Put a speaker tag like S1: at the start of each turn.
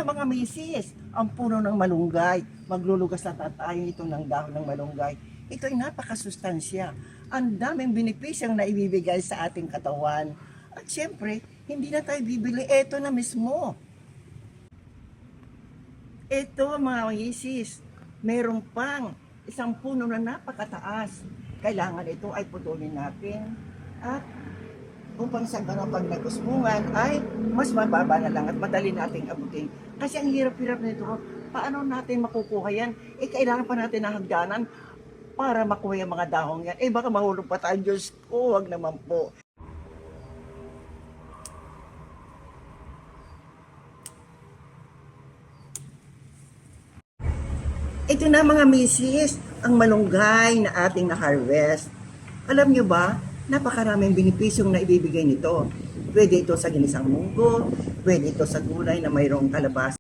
S1: mga misis, ang puno ng malunggay. Maglulugas na tayo ito ng dahon ng malunggay. Ito ay napakasustansya. Ang daming benepisyong na ibibigay sa ating katawan. At syempre, hindi na tayo bibili. Ito na mismo. Ito mga misis, meron pang isang puno na napakataas. Kailangan ito ay putulin natin at upang sa ganun pag nagusmungan ay mas mababa na lang at madali nating abutin. Kasi ang hirap-hirap nito, paano natin makukuha yan? Kailangan pa natin ng hagdanan para makuha yung mga dahong yan. Baka mahulog pa tayo. Diyos ko, wag naman po. Ito na mga misis, ang malunggay na ating na-harvest. Alam nyo ba, napakaraming benepisyong na ibibigay nito. Pwede ito sa ginisang munggo, pwede ito sa gulay na mayroong kalabasa.